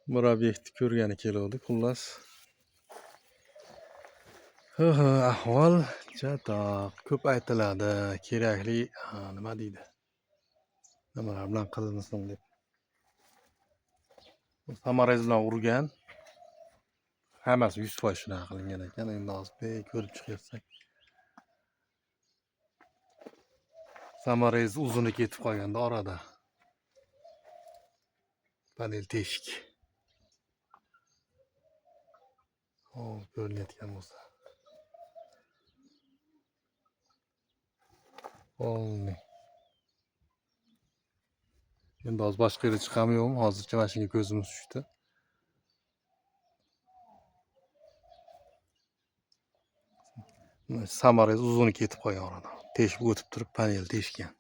Bir obyekt ko'rgani keldik, xullas. Ahvol chatoq. Ko'p aytiladi, kerakli, nima deydi? Nimalar bilan qilinsin deb. Samarez bilan urgan. Hammasi 100% shunaqa qilingan ekan. Endi hozir ko'rib chiqyapsak. Samarez uzuni ketib qolganda orada. Panel teshik. Ko'rinayotgan bo'lsa. Olni. Endi hozir boshqa yerga chiqamıyorum. Hozircha mana shunga ko'zimiz tushdi. Samarez uzuni ketib qolgan oradan. Teshib o'tib turib panel teshgan.